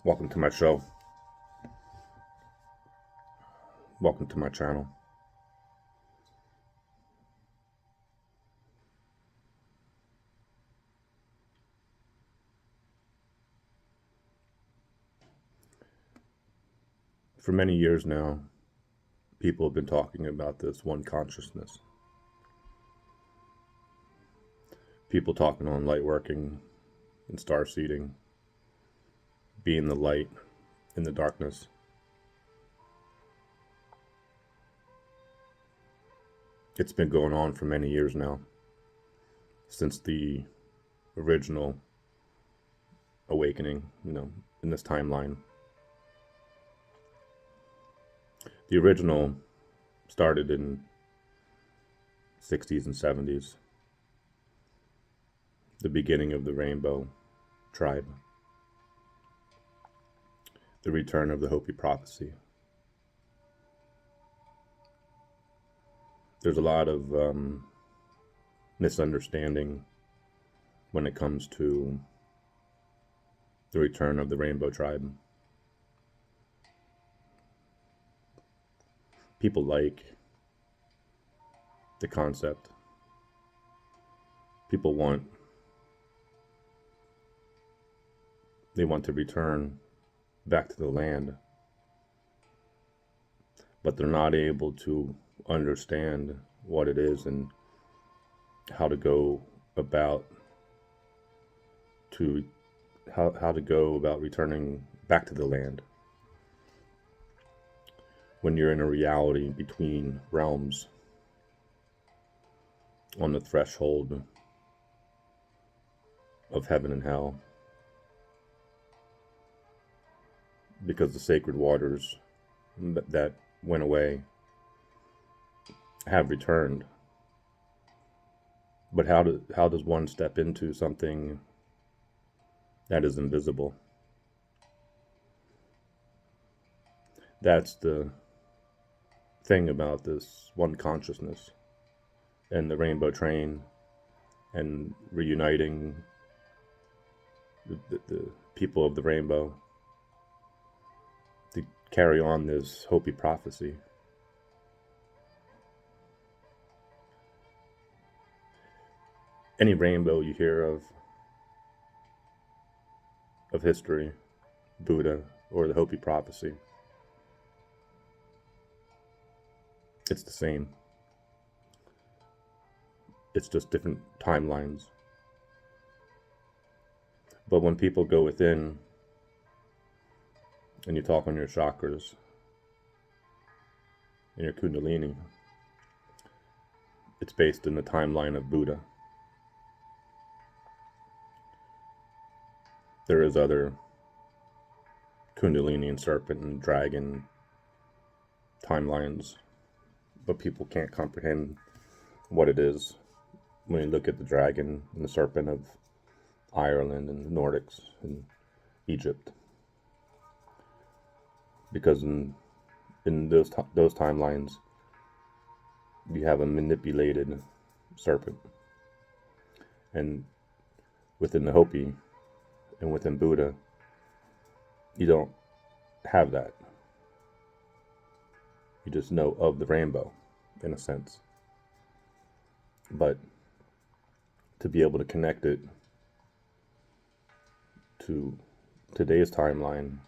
Welcome to my show. Welcome to my channel. For many years now, people have been talking about this one consciousness. People talking on light working and star seeding, being the light in the darkness. It's been going on for many years now, since the original awakening, in this timeline. The original started in 60s and 70s, the beginning of the Rainbow Tribe, the return of the Hopi prophecy. There's a lot of misunderstanding when it comes to the return of the Rainbow Tribe. People like the concept. People want to return back to the land, but they're not able to understand what it is and how to go about returning back to the land. When you're in a reality between realms, on the threshold of heaven and hell, because the sacred waters that went away have returned. But how does one step into something that is invisible? That's the thing about this one consciousness and the Rainbow Train and reuniting the people of the rainbow to carry on this Hopi prophecy. Any rainbow you hear of history, Buddha, or the Hopi prophecy, it's the same. It's just different timelines. But when people go within and you talk on your chakras and your kundalini, it's based in the timeline of Buddha. There is other kundalini and serpent and dragon timelines, but people can't comprehend what it is when you look at the dragon and the serpent of Ireland and the Nordics and Egypt, because in those timelines you have a manipulated serpent, and within the Hopi and within Buddha you don't have that. You just know of the rainbow in a sense, but to be able to connect it to today's timeline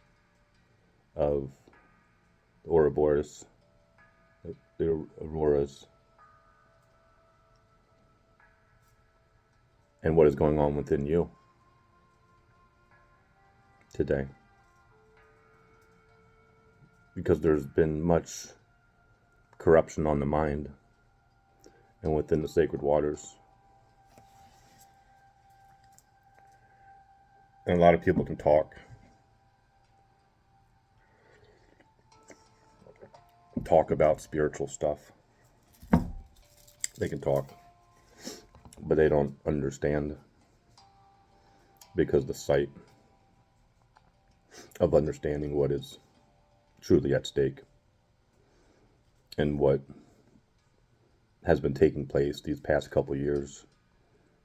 of the Ouroboros, the auroras, and what is going on within you today. Because there's been much corruption on the mind and within the sacred waters. And a lot of people can talk about spiritual stuff. They can talk, but they don't understand, because the sight of understanding what is truly at stake and what has been taking place these past couple years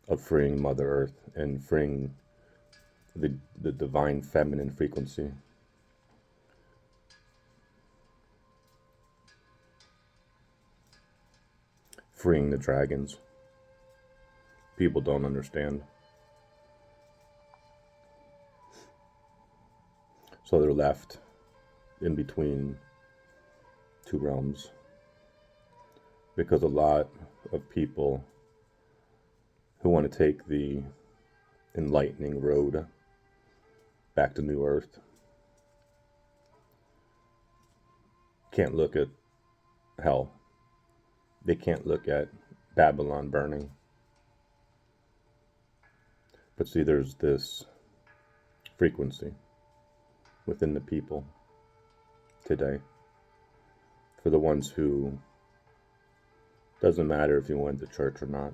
of freeing Mother Earth and freeing the divine feminine frequency. Freeing the dragons. People don't understand. So they're left in between two realms. Because a lot of people who want to take the enlightening road back to New Earth can't look at hell. They can't look at Babylon burning. But see, there's this frequency within the people today. For the ones who, doesn't matter if you went to church or not,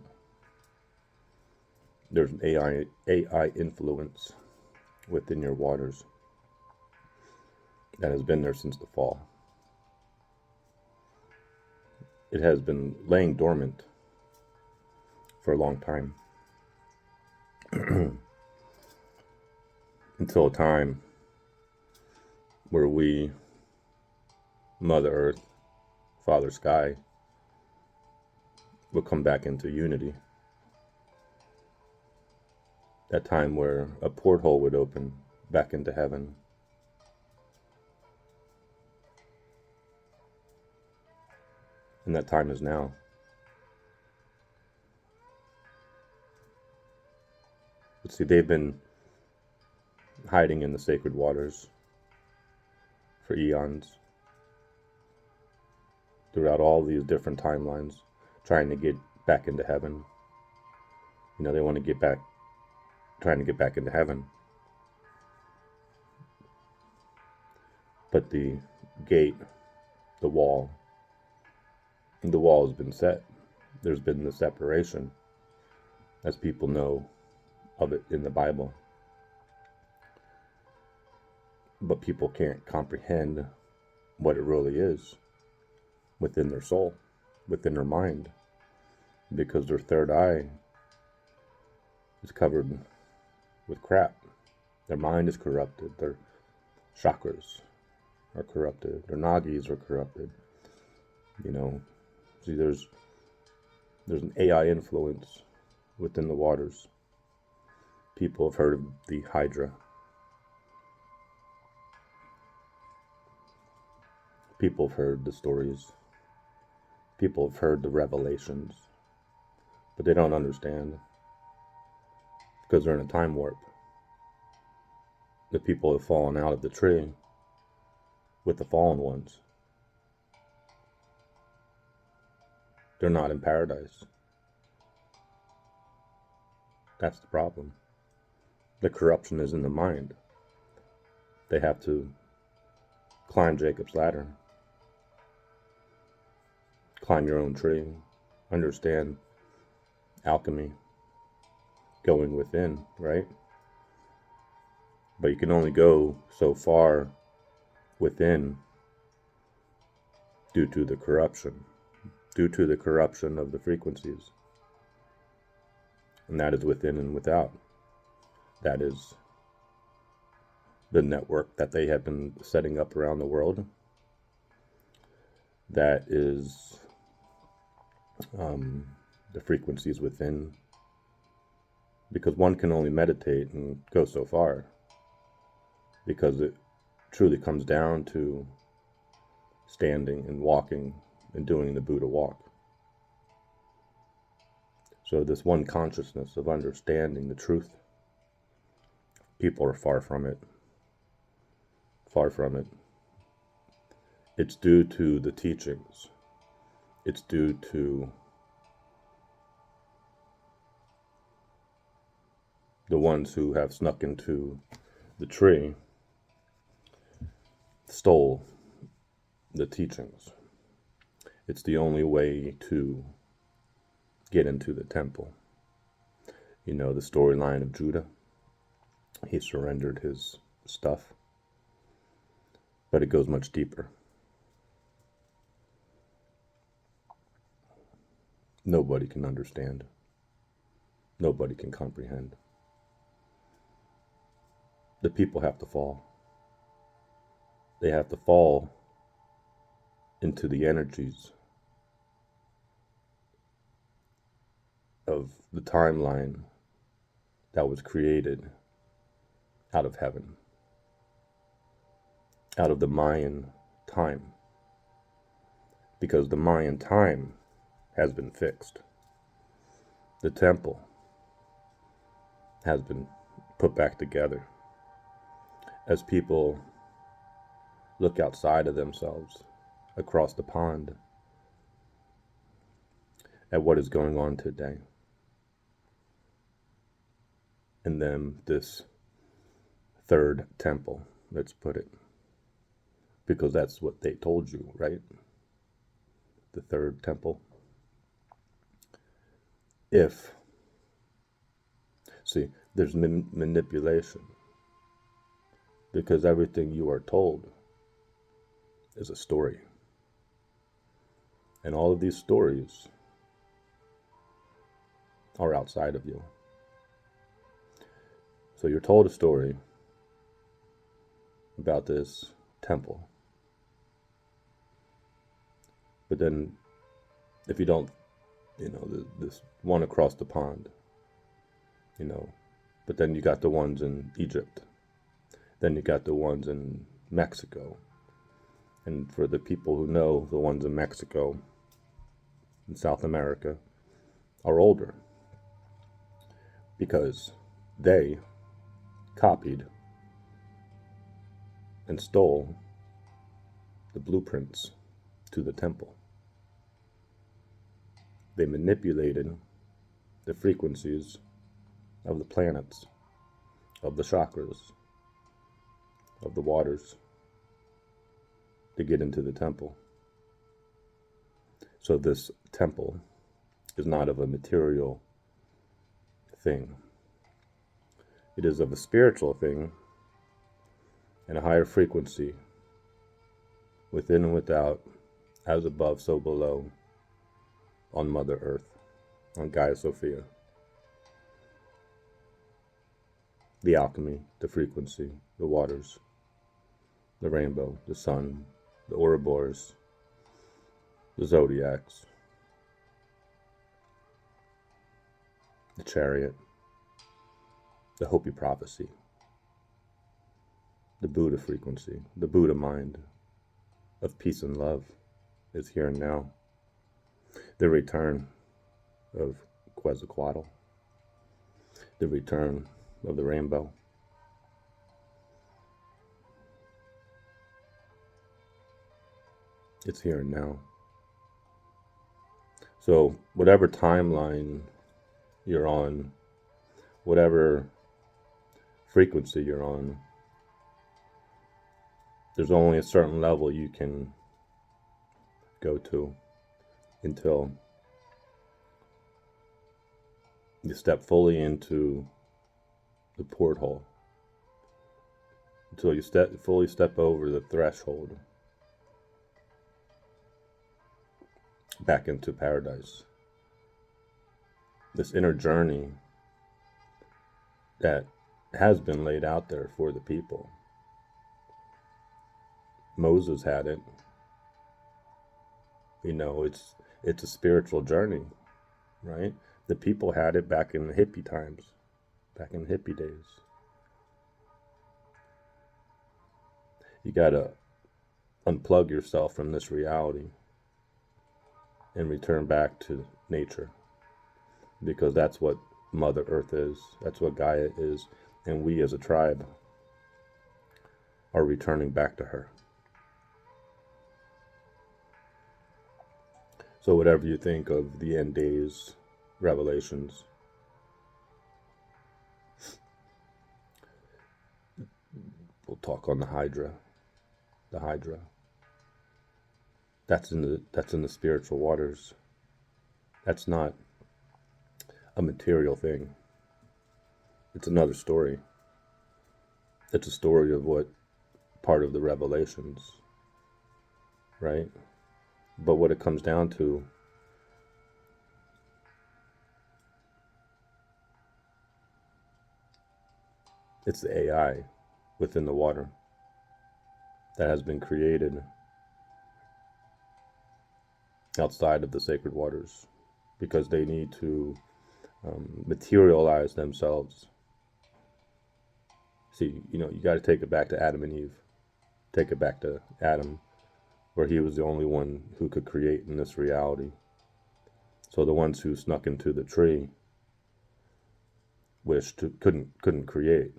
there's an AI influence within your waters that has been there since the fall. It has been laying dormant for a long time. Until a time where we, Mother Earth, Father Sky, will come back into unity. That time where a porthole would open back into heaven. And that time is now. But see, they've been hiding in the sacred waters for eons, throughout all these different timelines, trying to get back into heaven. You know, they want to get back, trying to get back into heaven. But the gate, the wall has been set. There's been the separation, as people know of it in the Bible. But people can't comprehend what it really is within their soul, within their mind, because their third eye is covered with crap. Their mind is corrupted. Their chakras are corrupted. Their nagis are corrupted. You know, see, there's an AI influence within the waters. People have heard of the Hydra. People have heard the stories. People have heard the revelations. But they don't understand. Because they're in a time warp. The people have fallen out of the tree with the fallen ones. They're not in paradise. That's the problem. The corruption is in the mind. They have to climb Jacob's ladder. Climb your own tree. Understand alchemy. Going within, right? But you can only go so far within due to the corruption. Due to the corruption of the frequencies. And that is within and without. That is the network that they have been setting up around the world. That is the frequencies within. Because one can only meditate and go so far. Because it truly comes down to standing and walking and doing the Buddha walk. So this one consciousness of understanding the truth, people are far from it. Far from it. It's due to the teachings. It's due to the ones who have snuck into the tree, stole the teachings. It's the only way to get into the temple. You know, the storyline of Judah. He surrendered his stuff. But it goes much deeper. Nobody can understand. Nobody can comprehend. the people have to fall. They have to fall into the energies of the timeline that was created out of heaven, out of the Mayan time, because the Mayan time has been fixed. The temple has been put back together. As people look outside of themselves, across the pond, at what is going on today, and then this third temple, let's put it, because that's what they told you, right? The third temple. See, there's manipulation, because everything you are told is a story. And all of these stories are outside of you. So you're told a story about this temple. But then if you don't, this one across the pond, but then you got the ones in Egypt. Then you got the ones in Mexico. And for the people who know, the ones in Mexico and South America are older, because they copied and stole the blueprints to the temple. They manipulated the frequencies of the planets, of the chakras, of the waters, to get into the temple. So this temple is not of a material thing. It is of a spiritual thing, and a higher frequency, within and without, as above, so below, on Mother Earth, on Gaia Sophia. The alchemy, the frequency, the waters, the rainbow, the sun, the Ouroboros, the zodiacs, the chariot, the Hopi prophecy, the Buddha frequency, the Buddha mind of peace and love is here and now. The return of Quetzalcoatl, the return of the rainbow. It's here and now. So whatever timeline you're on, whatever frequency you're on, there's only a certain level you can go to until you step fully into the porthole, until you fully step over the threshold back into paradise. This inner journey that has been laid out there for the people. Moses had it. It's a spiritual journey, right? The people had it back in the hippie times, back in the hippie days. You gotta unplug yourself from this reality and return back to nature, because that's what Mother Earth is, that's what Gaia is, and we as a tribe are returning back to her. So whatever you think of the end days revelations, we'll talk on the Hydra. The Hydra. That's in the spiritual waters. That's not a material thing. It's another story. It's a story of what part of the revelations, right? But what it comes down to, it's the AI. within the water that has been created outside of the sacred waters, because they need to materialize themselves. See, you got to take it back to Adam and Eve. Take it back to Adam, where he was the only one who could create in this reality. So the ones who snuck into the tree couldn't create.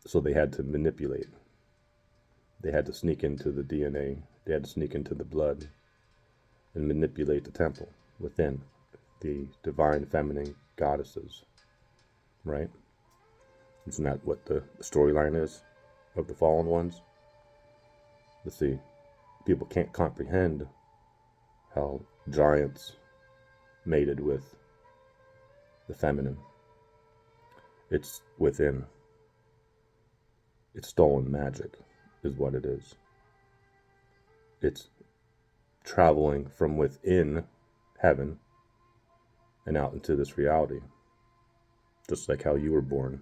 So they had to manipulate. They had to sneak into the DNA. They had to sneak into the blood and manipulate the temple within the divine feminine goddesses, right? Isn't that what the storyline is of the fallen ones? Let's see, people can't comprehend how giants mated with the feminine. It's within. It's stolen magic is what it is. It's traveling from within heaven and out into this reality, just like how you were born.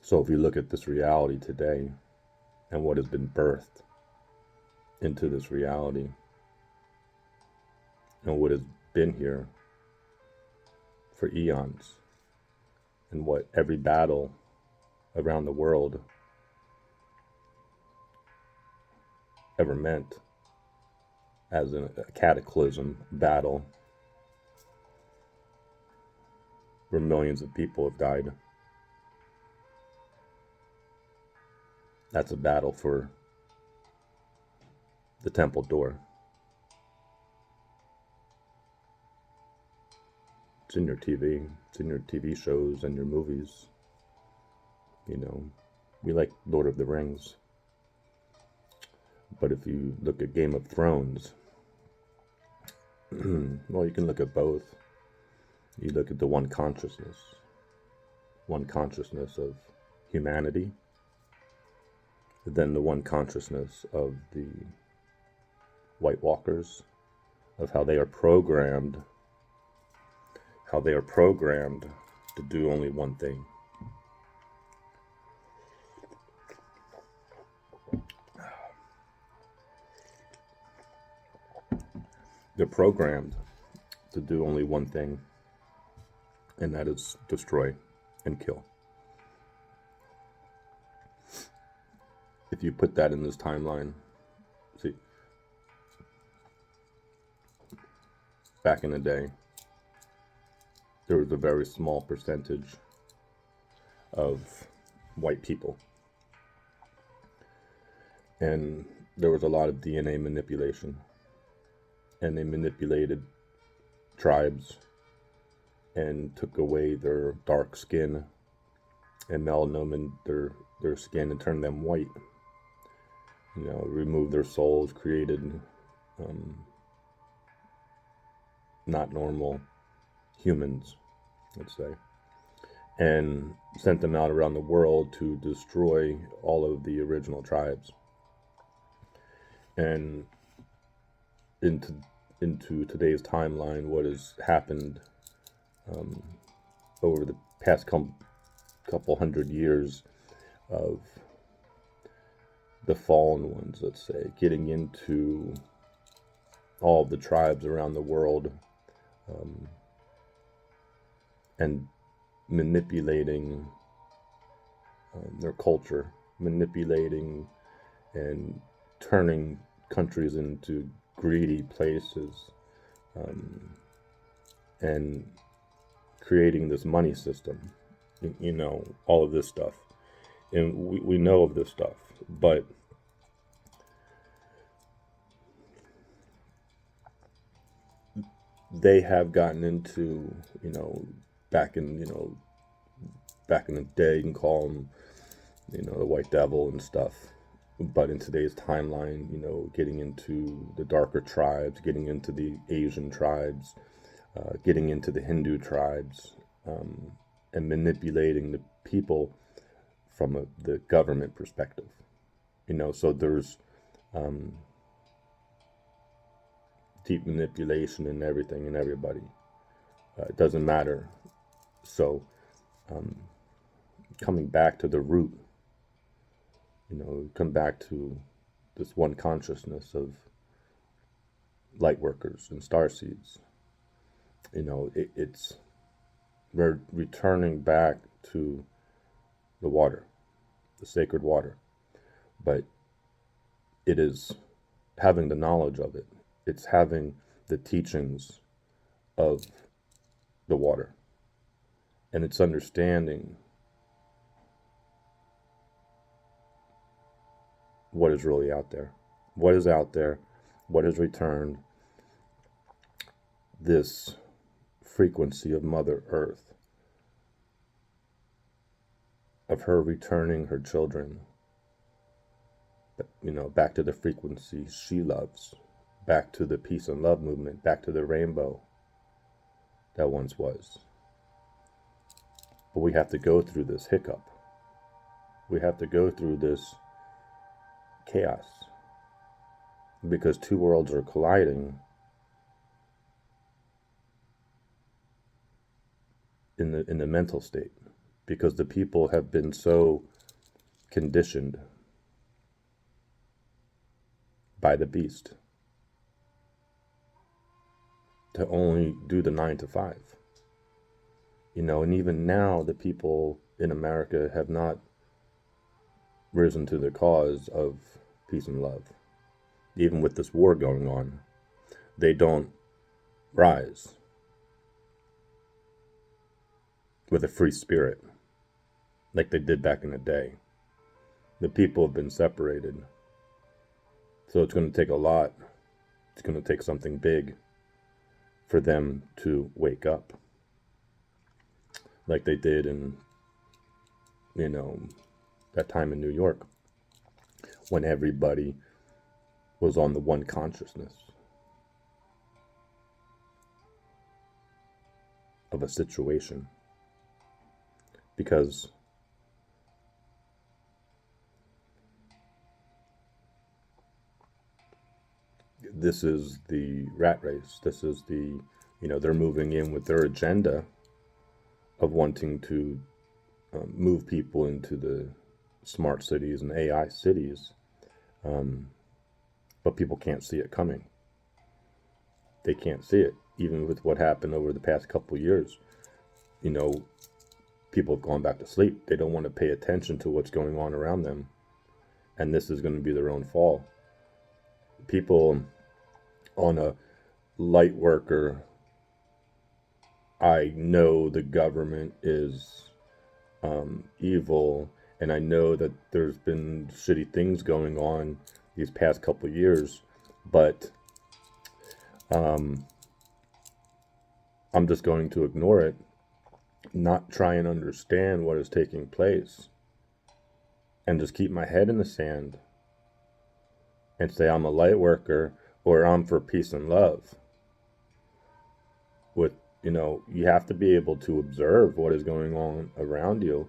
So if you look at this reality today and what has been birthed into this reality and what has been here for eons, and what every battle around the world ever meant as a cataclysm battle where millions of people have died. That's a battle for the temple door. It's in your TV. It's in your TV shows and your movies. We like Lord of the Rings. But if you look at Game of Thrones, well, you can look at both. You look at the one consciousness of humanity, then the one consciousness of the White Walkers, of how they are programmed to do only one thing. They're programmed to do only one thing, and that is destroy and kill. If you put that in this timeline, see, back in the day, there was a very small percentage of white people, and there was a lot of DNA manipulation, and they manipulated tribes and took away their dark skin and melanomen their skin and turned them white. Removed their souls, created not normal humans, let's say, and sent them out around the world to destroy all of the original tribes. And into today's timeline, what has happened over the past couple hundred years of the fallen ones, let's say, getting into all of the tribes around the world and manipulating their culture, manipulating and turning countries into greedy places, and creating this money system, all of this stuff. And we know of this stuff, but they have gotten into, back in the day, you can call them, the white devil and stuff. But in today's timeline, getting into the darker tribes, getting into the Asian tribes, getting into the Hindu tribes, and manipulating the people from the government perspective. So there's deep manipulation in everything and everybody. It doesn't matter. So coming back to the root, come back to this one consciousness of light workers and star seeds. It's we're returning back to the water, the sacred water, but it is having the knowledge of it. It's having the teachings of the water, and it's understanding what is really out there. What is out there? What is returned? This frequency of Mother Earth, of her returning her children, back to the frequency she loves, back to the peace and love movement, back to the rainbow that once was. But we have to go through this hiccup. We have to go through this chaos, because two worlds are colliding in the mental state, because the people have been so conditioned by the beast to only do the 9 to 5. And even now the people in America have not risen to the cause of peace and love. Even with this war going on, they don't rise with a free spirit like they did back in the day. The people have been separated. So it's going to take a lot. It's going to take something big for them to wake up, like they did in, that time in New York, when everybody was on the one consciousness of a situation. Because this is the rat race. This is they're moving in with their agenda of wanting to move people into the smart cities and AI cities. But people can't see it coming. They can't see it. Even with what happened over the past couple of years, people have gone back to sleep. They don't want to pay attention to what's going on around them. And this is going to be their own fall. People on a light worker, I know the government is evil, and I know that there's been shitty things going on these past couple of years, but I'm just going to ignore it, not try and understand what is taking place, and just keep my head in the sand and say I'm a light worker, or I'm for peace and love. With you have to be able to observe what is going on around you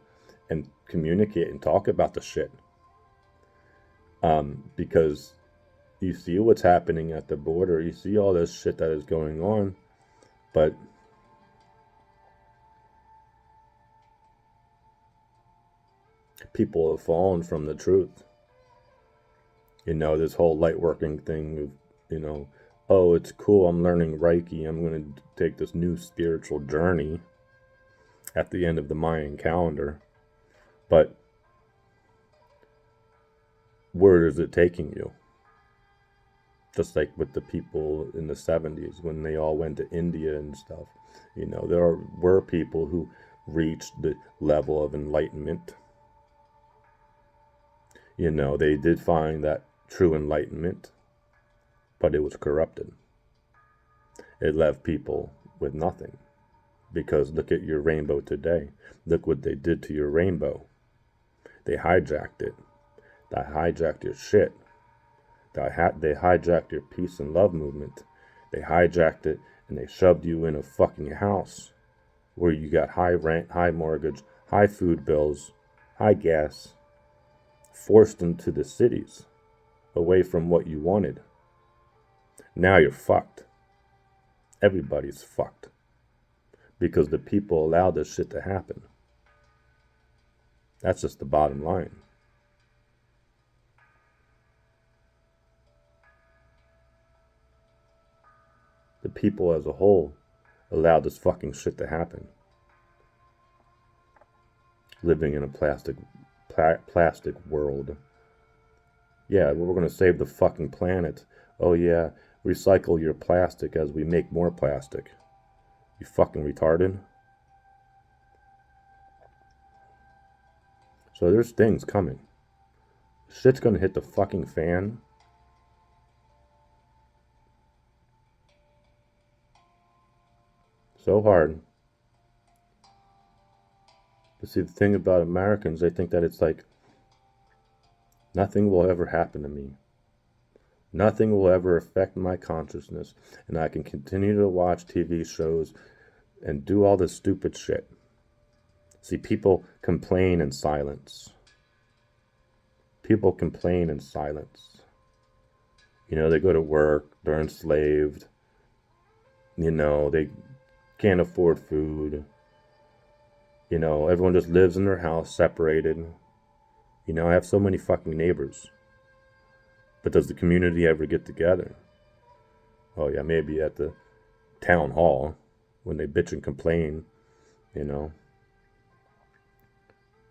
and communicate and talk about the shit. Because you see what's happening at the border, you see all this shit that is going on, but people have fallen from the truth. This whole light working thing of, oh, it's cool, I'm learning Reiki, I'm going to take this new spiritual journey at the end of the Mayan calendar. But where is it taking you? Just like with the people in the 70s when they all went to India and stuff. There were people who reached the level of enlightenment. They did find that true enlightenment, but it was corrupted. It left people with nothing. Because look at your rainbow today. Look what they did to your rainbow. They hijacked it. They hijacked your shit. They hijacked your peace and love movement. They hijacked it and they shoved you in a fucking house where you got high rent, high mortgage, high food bills, high gas, forced into the cities away from what you wanted. Now you're fucked. Everybody's fucked. because the people allowed this shit to happen. That's just the bottom line. The people as a whole allowed this fucking shit to happen. Living in a plastic world. Yeah, we're going to save the fucking planet. Oh yeah, recycle your plastic as we make more plastic. You fucking retarded. So there's things coming. Shit's gonna hit the fucking fan. So hard. But see, the thing about Americans, they think that it's like, nothing will ever happen to me. Nothing will ever affect my consciousness. And I can continue to watch TV shows and do all this stupid shit. See, people complain in silence. People complain in silence. You know, they go to work, they're enslaved. You know, they can't afford food. You know, everyone just lives in their house, separated. You know, I have so many fucking neighbors. But does the community ever get together? Oh yeah, maybe at the town hall when they bitch and complain, you know.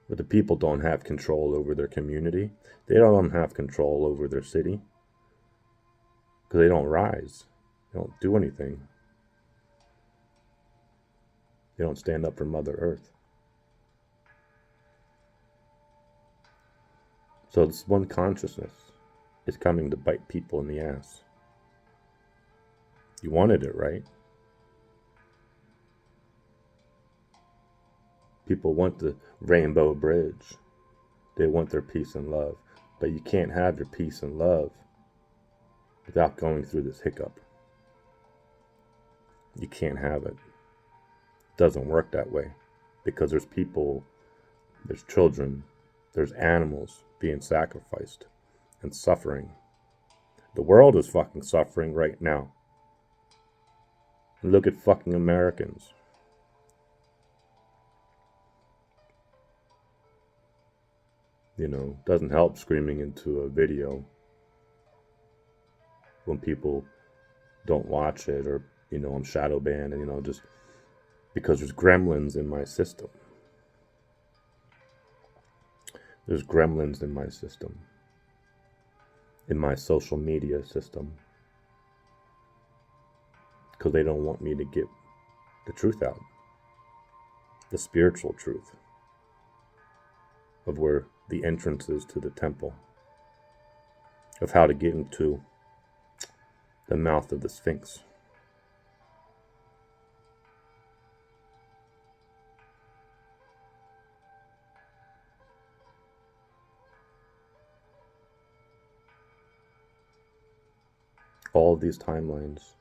But the people don't have control over their community. They don't have control over their city. Because they don't rise. They don't do anything. They don't stand up for Mother Earth. So this one consciousness is coming to bite people in the ass. You wanted it, right? People want the rainbow bridge. They want their peace and love. But you can't have your peace and love without going through this hiccup. You can't have it. It doesn't work that way. Because there's people, there's children, there's animals being sacrificed and suffering. The world is fucking suffering right now. And look at fucking Americans. You know, doesn't help screaming into a video when people don't watch it, or, you know, I'm shadow banned, and, you know, just because there's gremlins in my system. There's gremlins in my system, in my social media system, because they don't want me to get the truth out, the spiritual truth of where the entrance is to the temple, of how to get into the mouth of the Sphinx. All of these timelines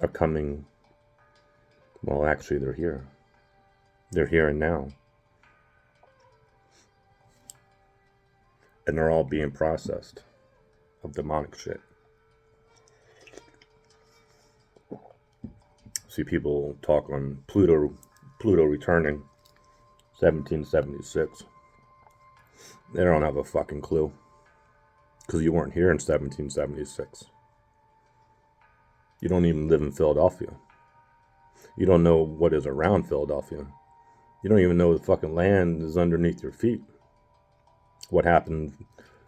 are coming. Well, actually, they're here. They're here and now. And they're all being processed of demonic shit. See people talk on Pluto returning 1776. They don't have a fucking clue. Because you weren't here in 1776. You don't even live in Philadelphia. You don't know what is around Philadelphia. You don't even know the fucking land is underneath your feet. What happened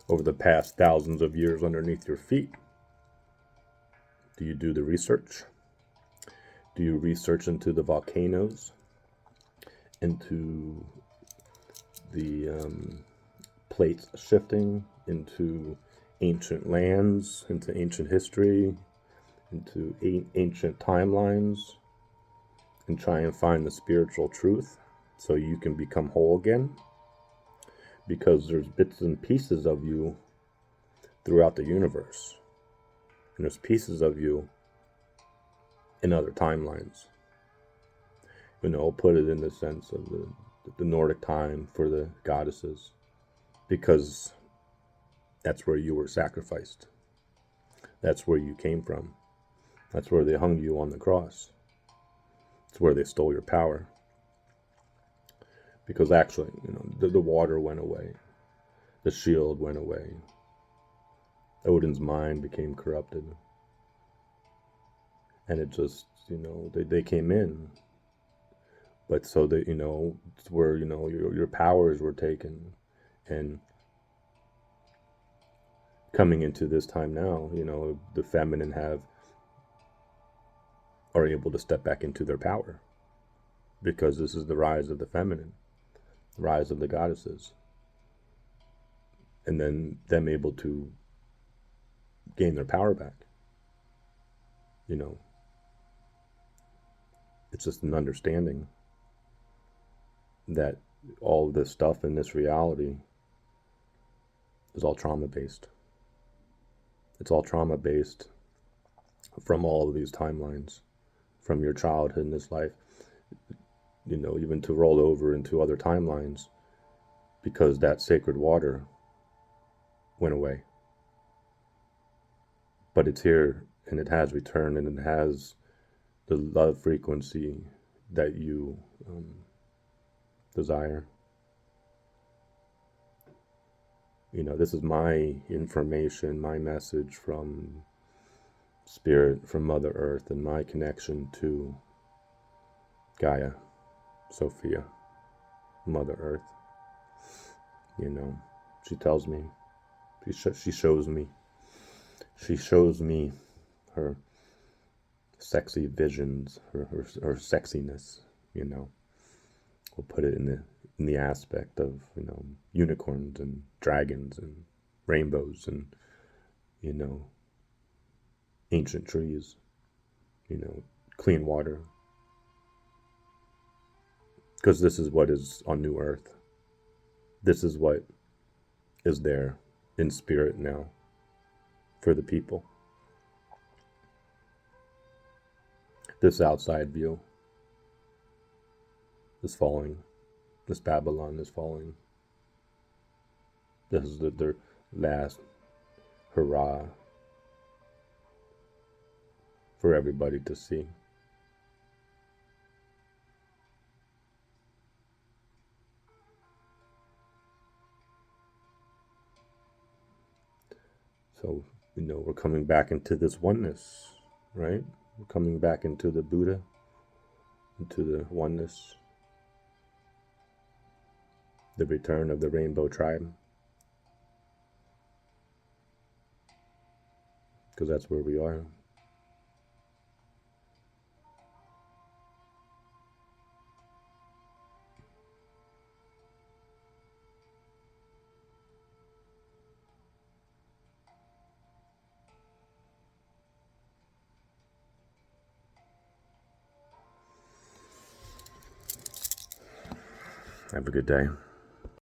over the past thousands of years underneath your feet? Do you do the research? Do you research into the volcanoes? Into the plates shifting? Into ancient lands? Into ancient history? Into ancient timelines? And try and find the spiritual truth so you can become whole again? Because there's bits and pieces of you throughout the universe. And there's pieces of you in other timelines. You know, I'll put it in the sense of the Nordic time for the goddesses. Because that's where you were sacrificed. That's where you came from. That's where they hung you on the cross. It's where they stole your power. Because actually, the water went away. The shield went away. Odin's mind became corrupted. And it just, they came in. But so that, it's where, your powers were taken. And coming into this time now, the feminine are able to step back into their power. Because this is the rise of the feminine, the rise of the goddesses. And then them able to gain their power back. It's just an understanding that all of this stuff in this reality is all trauma-based. It's all trauma-based from all of these timelines, from your childhood in this life, even to roll over into other timelines, because that sacred water went away. But it's here, and it has returned, and it has the love frequency that you desire. This is my information, my message from Spirit, from Mother Earth, and my connection to Gaia, Sophia, Mother Earth. She tells me, she shows me her sexy visions, her sexiness. We'll put it in the aspect of unicorns and dragons and rainbows and ancient trees, clean water, because this is what is on New Earth. This is what is there in spirit now for the people. This outside view is falling. This Babylon is falling. This is their last hurrah for everybody to see. So, we're coming back into this oneness, right? We're coming back into the Buddha, into the oneness, the return of the Rainbow Tribe. Because that's where we are. Have a good day.